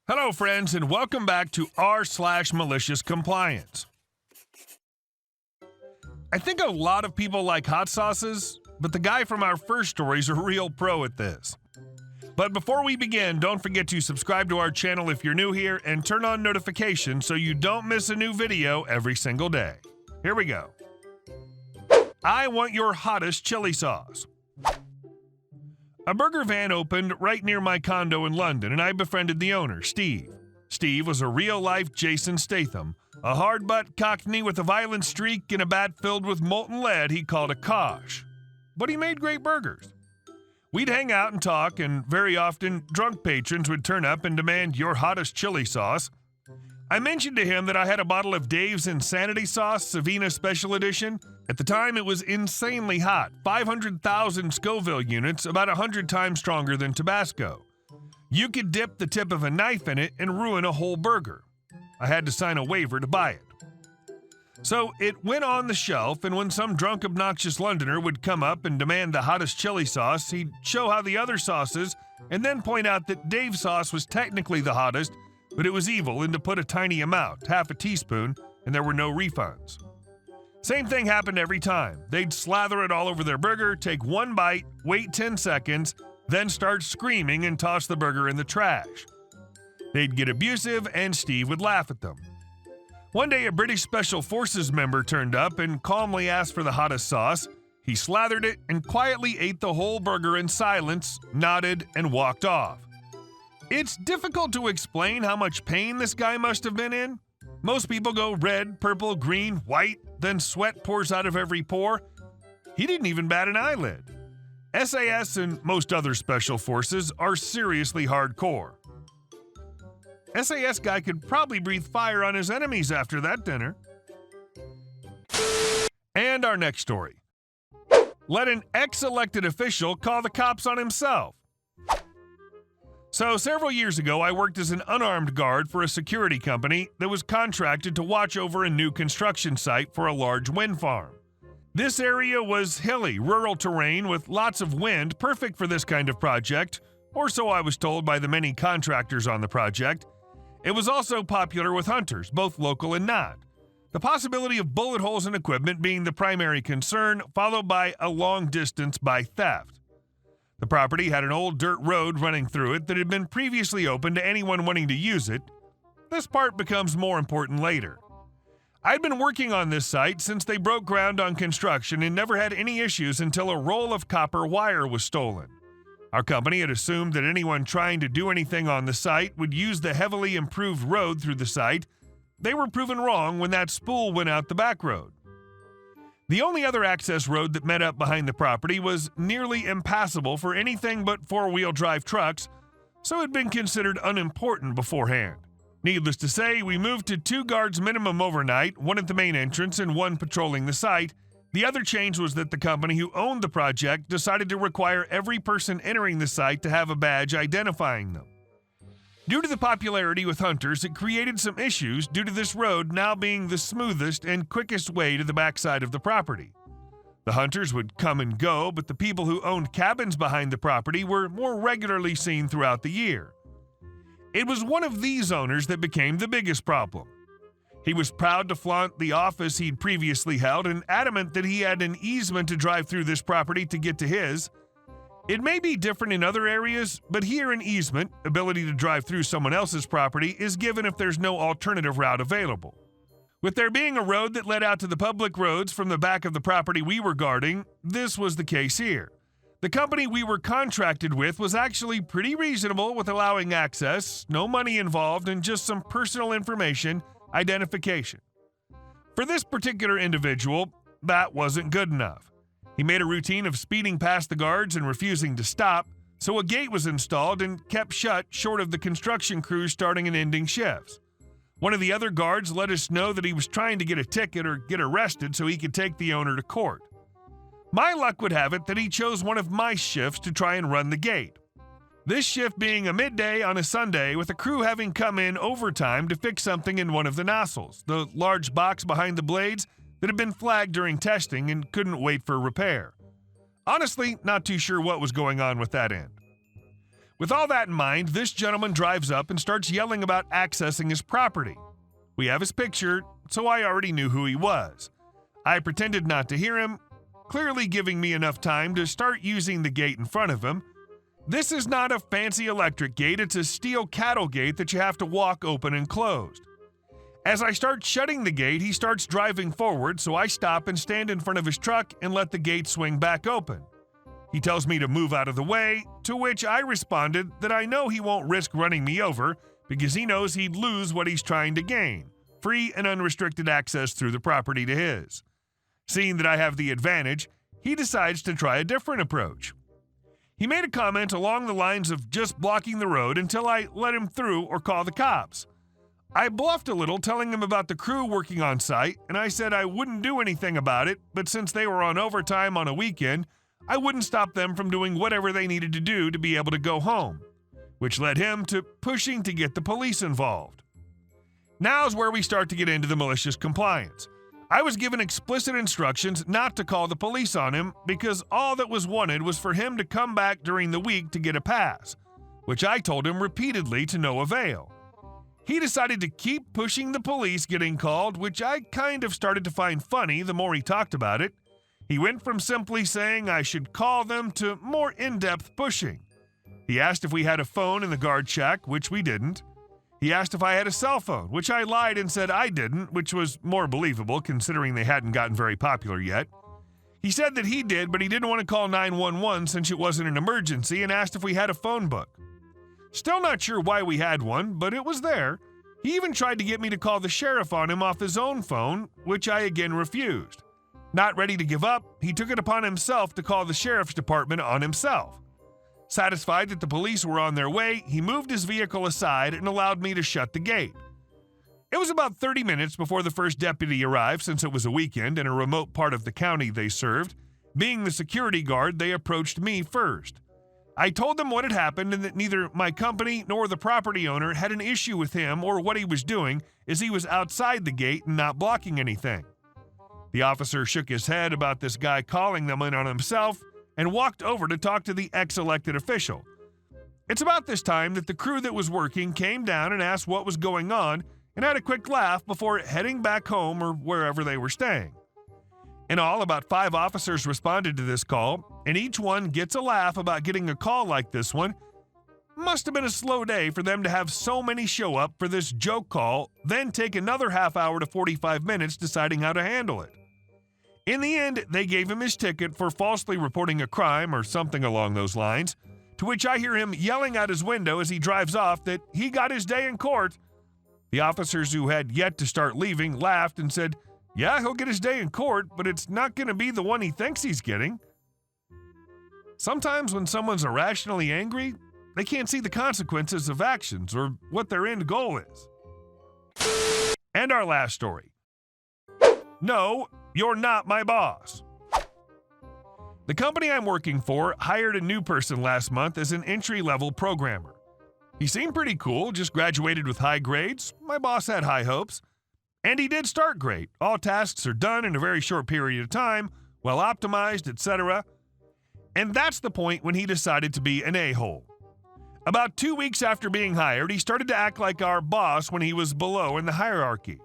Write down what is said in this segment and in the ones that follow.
Hello, friends, and welcome back to r/MaliciousCompliance. I think a lot of people like hot sauces, but the guy from our first story is a real pro at this. But before we begin, don't forget to subscribe to our channel if you're new here and turn on notifications so you don't miss a new video every single day. Here we go. I want your hottest chili sauce. A burger van opened right near my condo in London, and I befriended the owner, Steve. Steve was a real-life Jason Statham, a hard-butt cockney with a violent streak and a bat filled with molten lead he called a kosh. But he made great burgers. We'd hang out and talk, and very often, drunk patrons would turn up and demand your hottest chili sauce. I mentioned to him that I had a bottle of Dave's Insanity Sauce Savina Special Edition. At the time, it was insanely hot, 500,000 Scoville units, about 100 times stronger than Tabasco. You could dip the tip of a knife in it and ruin a whole burger. I had to sign a waiver to buy it. So it went on the shelf, and when some drunk, obnoxious Londoner would come up and demand the hottest chili sauce, he'd show how the other sauces, and then point out that Dave's sauce was technically the hottest, but it was evil and to put a tiny amount, half a teaspoon, and there were no refunds. Same thing happened every time. They'd slather it all over their burger, take one bite, wait 10 seconds, then start screaming and toss the burger in the trash. They'd get abusive, and Steve would laugh at them. One day, a British Special Forces member turned up and calmly asked for the hottest sauce. He slathered it and quietly ate the whole burger in silence, nodded, and walked off. It's difficult to explain how much pain this guy must have been in. Most people go red, purple, green, white, then sweat pours out of every pore. He didn't even bat an eyelid. SAS and most other special forces are seriously hardcore. SAS guy could probably breathe fire on his enemies after that dinner. And our next story. Let an ex-elected official call the cops on himself. So, several years ago, I worked as an unarmed guard for a security company that was contracted to watch over a new construction site for a large wind farm. This area was hilly, rural terrain with lots of wind, perfect for this kind of project, or so I was told by the many contractors on the project. It was also popular with hunters, both local and not. The possibility of bullet holes in equipment being the primary concern, followed by a long distance by theft. The property had an old dirt road running through it that had been previously open to anyone wanting to use it. This part becomes more important later. I'd been working on this site since they broke ground on construction and never had any issues until a roll of copper wire was stolen. Our company had assumed that anyone trying to do anything on the site would use the heavily improved road through the site. They were proven wrong when that spool went out the back road. The only other access road that met up behind the property was nearly impassable for anything but four-wheel drive trucks, so it had been considered unimportant beforehand. Needless to say, we moved to 2 guards minimum overnight, one at the main entrance and one patrolling the site. The other change was that the company who owned the project decided to require every person entering the site to have a badge identifying them. Due to the popularity with hunters, it created some issues due to this road now being the smoothest and quickest way to the backside of the property. The hunters would come and go, but the people who owned cabins behind the property were more regularly seen throughout the year. It was one of these owners that became the biggest problem. He was proud to flaunt the office he'd previously held and adamant that he had an easement to drive through this property to get to his. It may be different in other areas, but here an easement, ability to drive through someone else's property, is given if there's no alternative route available. With there being a road that led out to the public roads from the back of the property we were guarding, this was the case here. The company we were contracted with was actually pretty reasonable with allowing access, no money involved, and just some personal information, identification. For this particular individual, that wasn't good enough. He made a routine of speeding past the guards and refusing to stop, so a gate was installed and kept shut short of the construction crews starting and ending shifts. One of the other guards let us know that he was trying to get a ticket or get arrested so he could take the owner to court. My luck would have it that he chose one of my shifts to try and run the gate. This shift being a midday on a Sunday with a crew having come in overtime to fix something in one of the nozzles, the large box behind the blades that had been flagged during testing and couldn't wait for repair. Honestly, not too sure what was going on with that end. With all that in mind, this gentleman drives up and starts yelling about accessing his property. We have his picture, so I already knew who he was. I pretended not to hear him, clearly giving me enough time to start using the gate in front of him. This is not a fancy electric gate, it's a steel cattle gate that you have to walk open and closed. As I start shutting the gate, he starts driving forward, so I stop and stand in front of his truck and let the gate swing back open. He tells me to move out of the way, to which I responded that I know he won't risk running me over because he knows he'd lose what he's trying to gain, free and unrestricted access through the property to his. Seeing that I have the advantage, he decides to try a different approach. He made a comment along the lines of just blocking the road until I let him through or call the cops. I bluffed a little, telling him about the crew working on site, and I said I wouldn't do anything about it, but since they were on overtime on a weekend, I wouldn't stop them from doing whatever they needed to do to be able to go home, which led him to pushing to get the police involved. Now's where we start to get into the malicious compliance. I was given explicit instructions not to call the police on him because all that was wanted was for him to come back during the week to get a pass, which I told him repeatedly to no avail. He decided to keep pushing the police getting called, which I kind of started to find funny the more he talked about it. He went from simply saying I should call them to more in-depth pushing. He asked if we had a phone in the guard shack, which we didn't. He asked if I had a cell phone, which I lied and said I didn't, which was more believable considering they hadn't gotten very popular yet. He said that he did, but he didn't want to call 911 since it wasn't an emergency and asked if we had a phone book. Still not sure why we had one, but it was there. He even tried to get me to call the sheriff on him off his own phone, which I again refused. Not ready to give up, he took it upon himself to call the sheriff's department on himself. Satisfied that the police were on their way, he moved his vehicle aside and allowed me to shut the gate. It was about 30 minutes before the first deputy arrived since it was a weekend in a remote part of the county they served. Being the security guard, they approached me first. I told them what had happened and that neither my company nor the property owner had an issue with him or what he was doing, as he was outside the gate and not blocking anything. The officer shook his head about this guy calling them in on himself and walked over to talk to the ex-elected official. It's about this time that the crew that was working came down and asked what was going on and had a quick laugh before heading back home or wherever they were staying. In all, about 5 officers responded to this call, and each one gets a laugh about getting a call like this one. Must have been a slow day for them to have so many show up for this joke call, then take another half hour to 45 minutes deciding how to handle it. In the end, they gave him his ticket for falsely reporting a crime or something along those lines, to which I hear him yelling out his window as he drives off that he got his day in court. The officers who had yet to start leaving laughed and said, "Yeah, he'll get his day in court, but it's not going to be the one he thinks he's getting." Sometimes when someone's irrationally angry, they can't see the consequences of actions or what their end goal is. And our last story. No, you're not my boss. The company I'm working for hired a new person last month as an entry-level programmer. He seemed pretty cool, just graduated with high grades. My boss had high hopes. And he did start great. All tasks are done in a very short period of time, well optimized, etc. And that's the point when he decided to be an a-hole. About 2 weeks after being hired, he started to act like our boss when he was below in the hierarchy.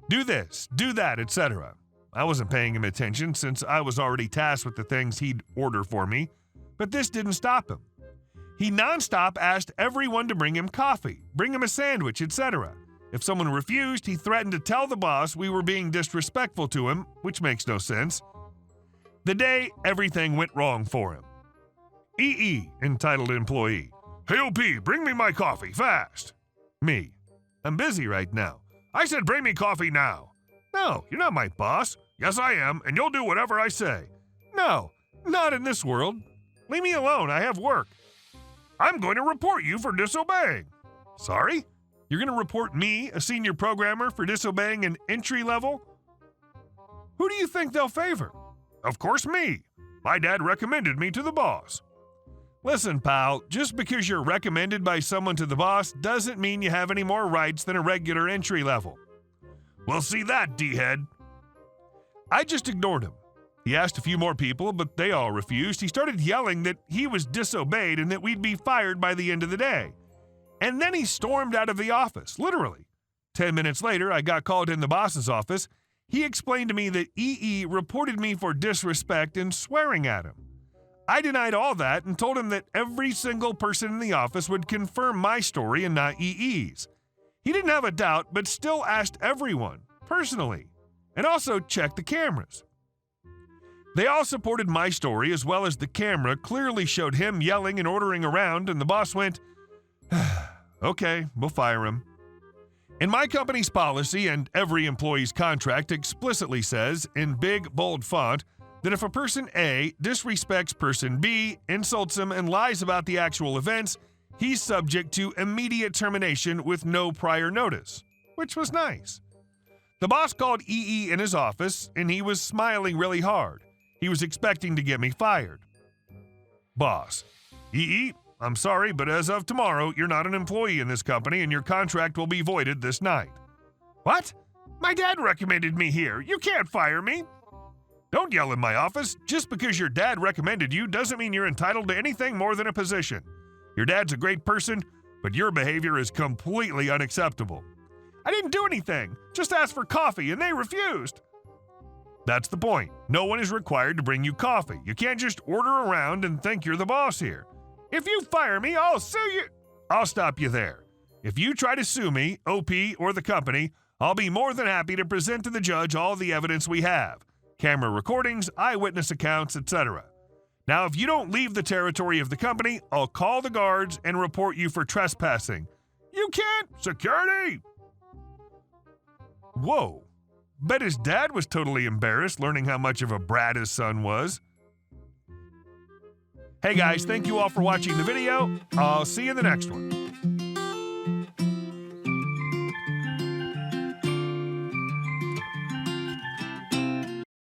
Do this, do that, etc. I wasn't paying him attention since I was already tasked with the things he'd order for me, but this didn't stop him. He nonstop asked everyone to bring him coffee, bring him a sandwich, etc. If someone refused, he threatened to tell the boss we were being disrespectful to him, which makes no sense. The day everything went wrong for him. EE, entitled employee. "Hey, OP, bring me my coffee, fast." Me. "I'm busy right now." "I said bring me coffee now." "No, you're not my boss." "Yes, I am, and you'll do whatever I say." "No, not in this world. Leave me alone, I have work." "I'm going to report you for disobeying." "Sorry? You're going to report me, a senior programmer, for disobeying an entry level? Who do you think they'll favor?" "Of course me. My dad recommended me to the boss." Listen, pal, just because you're recommended by someone to the boss doesn't mean you have any more rights than a regular entry level. "We'll see that, D-head." I just ignored him. He asked a few more people, but they all refused. He started yelling that he was disobeyed and that we'd be fired by the end of the day. And then he stormed out of the office, literally. 10 minutes later, I got called in the boss's office. He explained to me that EE reported me for disrespect and swearing at him. I denied all that and told him that every single person in the office would confirm my story and not EE's. He didn't have a doubt, but still asked everyone, personally, and also checked the cameras. They all supported my story, as well as the camera clearly showed him yelling and ordering around, and the boss went, "Okay, we'll fire him." In my company's policy and every employee's contract explicitly says, in big, bold font, that if a person A disrespects person B, insults him, and lies about the actual events, he's subject to immediate termination with no prior notice, which was nice. The boss called EE in his office, and he was smiling really hard. He was expecting to get me fired. Boss: EE, I'm sorry, but as of tomorrow, you're not an employee in this company and your contract will be voided this night. What? My dad recommended me here. You can't fire me. Don't yell in my office. Just because your dad recommended you doesn't mean you're entitled to anything more than a position. Your dad's a great person, but your behavior is completely unacceptable. I didn't do anything. Just asked for coffee and they refused. That's the point. No one is required to bring you coffee. You can't just order around and think you're the boss here. If you fire me, I'll sue you. I'll stop you there. If you try to sue me, OP, or the company, I'll be more than happy to present to the judge all the evidence we have. Camera recordings, eyewitness accounts, etc. Now, if you don't leave the territory of the company, I'll call the guards and report you for trespassing. You can't! Security! Whoa. Bet his dad was totally embarrassed learning how much of a brat his son was. Hey guys, thank you all for watching the video. I'll see you in the next one.